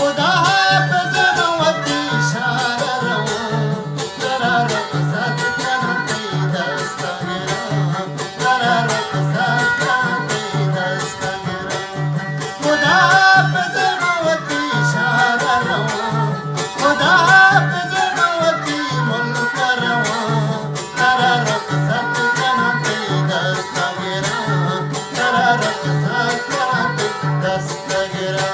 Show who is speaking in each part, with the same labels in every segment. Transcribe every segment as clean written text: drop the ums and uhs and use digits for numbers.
Speaker 1: खुदा हाफिज मोती शाररवा करारत सत्यांती दस्तगिरा करारत सत्यांती दस्तगिरा खुदा हाफिज मोती शाररवा खुदा हाफिज मोती मुल्करवा करारत सत्यांती दस्तगिरा करारत सत्यांती दस्तगिरा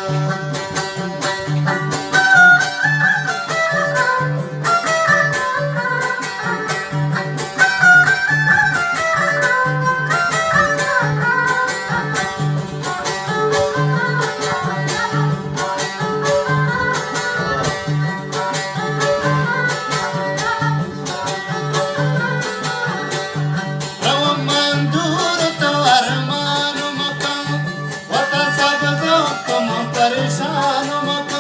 Speaker 1: मंजूर तो अरमान मकान वता सब जो तुम परेशान मकान